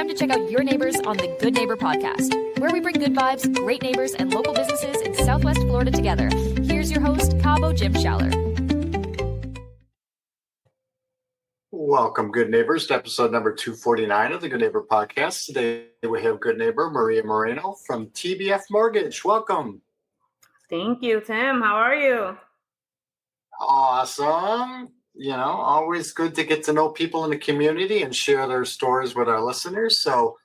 time to check out your neighbors on the Good Neighbor Podcast, where we bring good vibes, great neighbors, and local businesses in Southwest Florida together. Here's your host, Cabo Jim Schaller. Welcome, good neighbors, to episode number 249 of the Good Neighbor Podcast. Today we have good neighbor Maria Moreno from TBF Mortgage. Welcome. Thank you, Tim. How are you? Awesome. Always good to get to know people in the community and share their stories with our listeners. So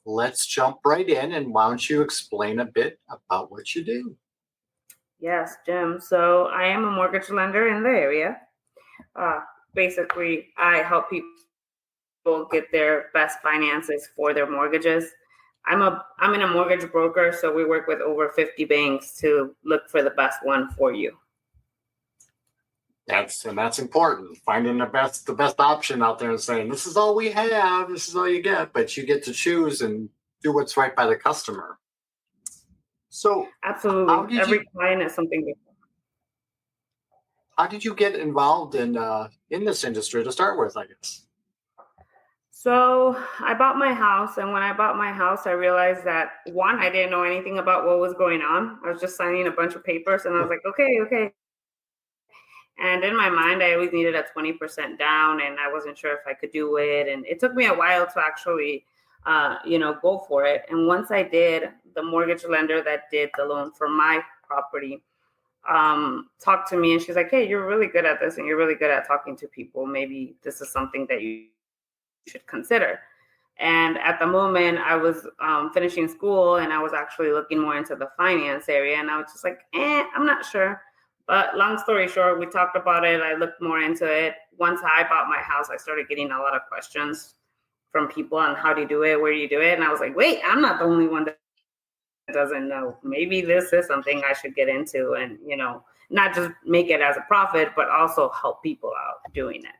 let's jump right in, and why don't you explain a bit about what you do? Yes, Jim. So I am a mortgage lender in the area. Basically, I help people get their best finances for their mortgages. I'm in a mortgage broker, so we work with over 50 banks to look for the best one for you. That's important. Finding the best option out there and saying, this is all we have, this is all you get, but you get to choose and do what's right by the customer. So absolutely, every client is something different. How did you get involved in this industry to start with, I guess? So I bought my house, and when I bought my house, I realized that, one, I didn't know anything about what was going on. I was just signing a bunch of papers, and I was like, okay. And in my mind, I always needed a 20% down, and I wasn't sure if I could do it. And it took me a while to actually, go for it. And once I did, the mortgage lender that did the loan for my property talked to me, and she's like, hey, you're really good at this, and you're really good at talking to people. Maybe this is something that you should consider. And at the moment, I was finishing school, and I was actually looking more into the finance area, and I was just like, I'm not sure. But long story short, we talked about it. I looked more into it. Once I bought my house, I started getting a lot of questions from people on how do you do it, where do you do it? And I was like, wait, I'm not the only one that doesn't know. Maybe this is something I should get into and, not just make it as a profit, but also help people out doing it.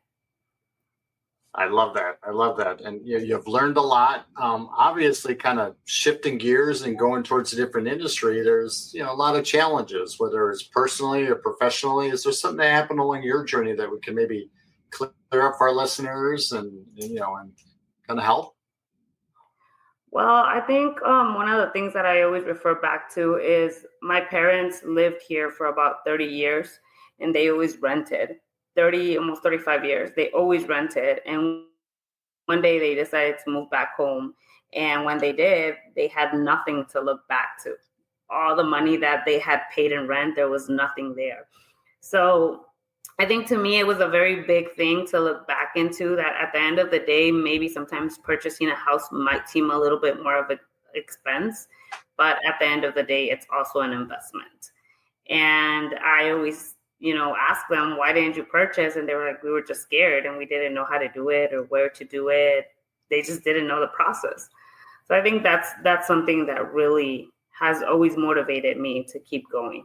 I love that. And you've learned a lot. Obviously, kind of shifting gears and going towards a different industry, there's a lot of challenges, whether it's personally or professionally. Is there something that happened along your journey that we can maybe clear up for our listeners and kind of help? Well, I think one of the things that I always refer back to is my parents lived here for about 30 years, and they always rented. Almost 35 years. They always rented. And one day they decided to move back home. And when they did, they had nothing to look back to. All the money that they had paid in rent, there was nothing there. So I think to me, it was a very big thing to look back into, that at the end of the day, maybe sometimes purchasing a house might seem a little bit more of an expense, but at the end of the day, it's also an investment. And I always ask them, why didn't you purchase? And they were like, we were just scared and we didn't know how to do it or where to do it. They just didn't know the process. So I think that's something that really has always motivated me to keep going.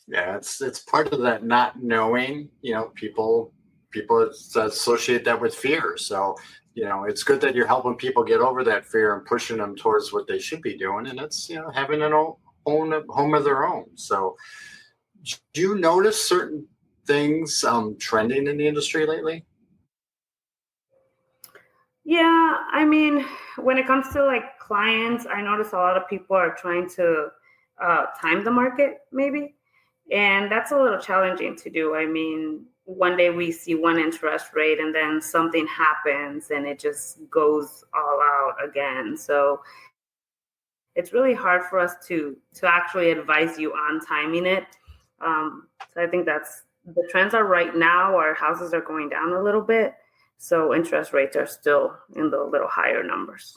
Yeah, it's part of that not knowing. People associate that with fear. So it's good that you're helping people get over that fear and pushing them towards what they should be doing. And it's having an own home of their own. So do you notice certain things trending in the industry lately? Yeah, I mean, when it comes to clients, I notice a lot of people are trying to time the market maybe. And that's a little challenging to do. I mean, one day we see one interest rate and then something happens and it just goes all out again. So it's really hard for us to actually advise you on timing it. So I think the trends are right now, our houses are going down a little bit. So interest rates are still in the little higher numbers.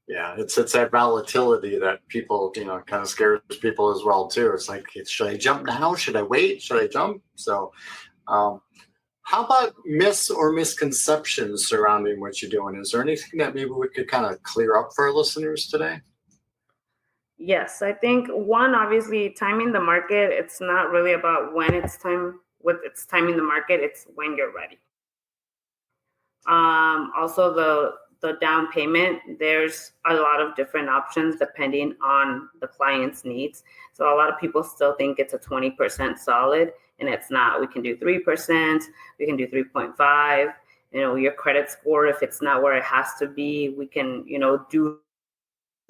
Yeah, it's that volatility that people, kind of scares people as well, too. It's like, should I jump now? Should I wait? Should I jump? So how about myths or misconceptions surrounding what you're doing? Is there anything that maybe we could kind of clear up for our listeners today? Yes, I think one, obviously, timing the market, it's not really about when it's timing the market, it's when you're ready. Also, the down payment, there's a lot of different options depending on the client's needs. So a lot of people still think it's a 20% solid, and it's not. We can do 3%, we can do 3.5. your credit score, if it's not where it has to be, we can, do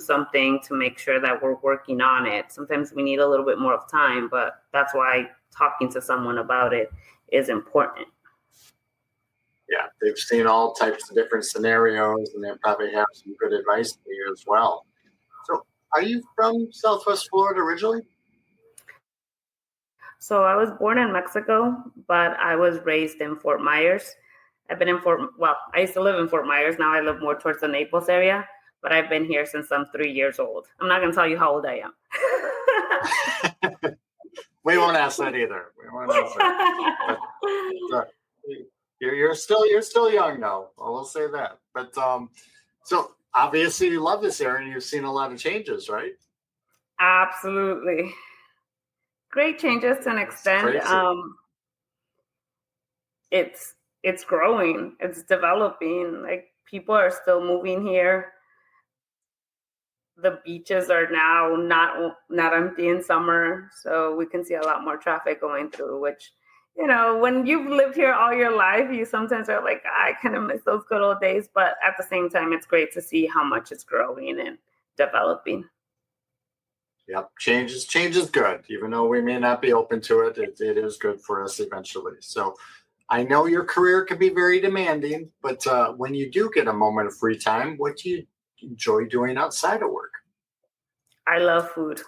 something to make sure that we're working on it. Sometimes we need a little bit more of time, but that's why talking to someone about it is important. Yeah, they've seen all types of different scenarios, and they probably have some good advice for you as well. So, are you from Southwest Florida originally? So I was born in Mexico, but I was raised in Fort Myers. I've been I used to live in Fort Myers. Now I live more towards the Naples area, but I've been here since I'm 3 years old. I'm not going to tell you how old I am. We won't ask that either. We won't ask that. But, you're still young though. We'll say that. But so obviously you love this area and you've seen a lot of changes, right? Absolutely. Great changes to an extent. It's growing. It's developing. Like, people are still moving here. The beaches are now not empty in summer, so we can see a lot more traffic going through, which, when you've lived here all your life, you sometimes are like, I kind of miss those good old days. But at the same time, it's great to see how much it's growing and developing. Yep, change is good. Even though we may not be open to it, it is good for us eventually. So I know your career can be very demanding, but when you do get a moment of free time, what do you enjoy doing outside of work? I love food.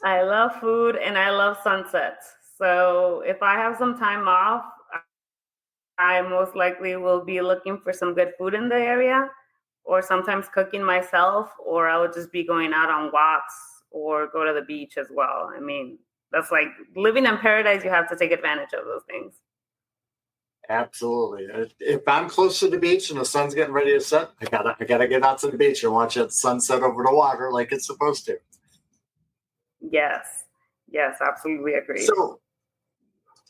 And I love sunsets. So if I have some time off, I most likely will be looking for some good food in the area, or sometimes cooking myself, or I would just be going out on walks or go to the beach as well. I mean, that's like living in paradise. You have to take advantage of those things. Absolutely. If I'm close to the beach and the sun's getting ready to set, I gotta get out to the beach and watch that sunset over the water like it's supposed to. Yes, absolutely agree. So,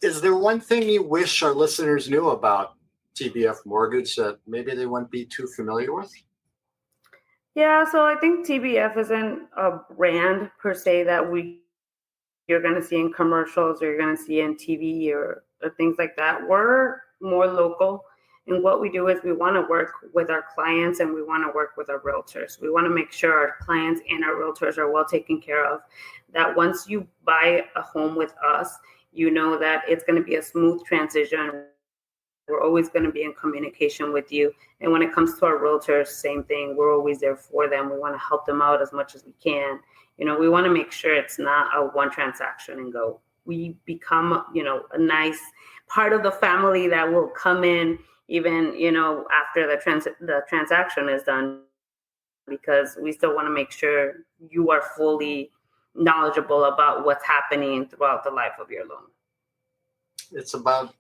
is there one thing you wish our listeners knew about TBF Mortgage that maybe they wouldn't be too familiar with? Yeah, so I think TBF isn't a brand per se that you're going to see in commercials or you're going to see in TV or things like that. We're more local, and what we do is we want to work with our clients and we want to work with our realtors. We want to make sure our clients and our realtors are well taken care of, that once you buy a home with us, you know that it's going to be a smooth transition. We're always going to be in communication with you. And when it comes to our realtors, same thing. We're always there for them. We want to help them out as much as we can. We want to make sure it's not a one transaction and go. We become, a nice part of the family that will come in even, after the transaction is done, because we still want to make sure you are fully knowledgeable about what's happening throughout the life of your loan. It's about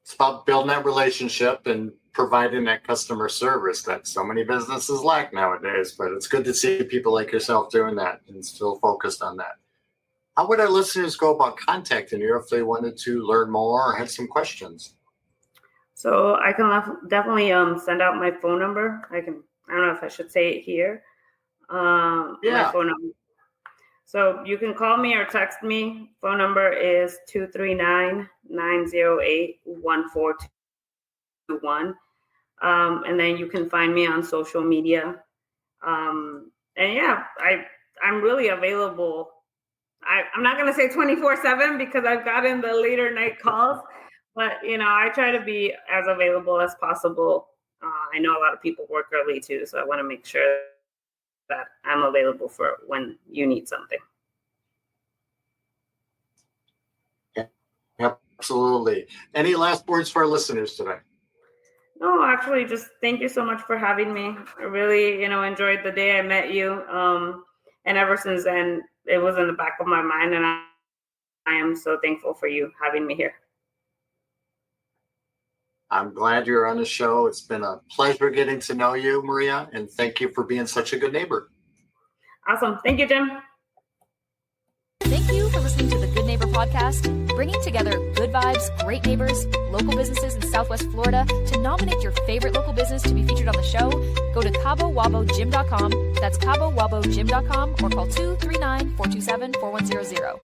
building that relationship and providing that customer service that so many businesses lack nowadays. But it's good to see people like yourself doing that and still focused on that. How would our listeners go about contacting you if they wanted to learn more or had some questions? So I can definitely send out my phone number. I don't know if I should say it here. My phone number. So you can call me or text me. Phone number is 239-908-1421. And then you can find me on social media. I'm really available. I'm not going to say 24/7 because I've gotten the later night calls, but I try to be as available as possible. I know a lot of people work early too, so I want to make sure that I'm available for when you need something. Yeah, absolutely. Any last words for our listeners today? No, actually, just thank you so much for having me. I really, enjoyed the day I met you. And ever since then, it was in the back of my mind, and I am so thankful for you having me here. I'm glad you're on the show. It's been a pleasure getting to know you, Maria, and thank you for being such a good neighbor. Awesome. Thank you, Jim. Thank you for listening to the Good Neighbor Podcast, bringing together good vibes, great neighbors, local businesses in Southwest Florida. To nominate your favorite local business to be featured on the show, go to CaboWaboGym.com. That's CaboWaboGym.com, or call 239-427-4100.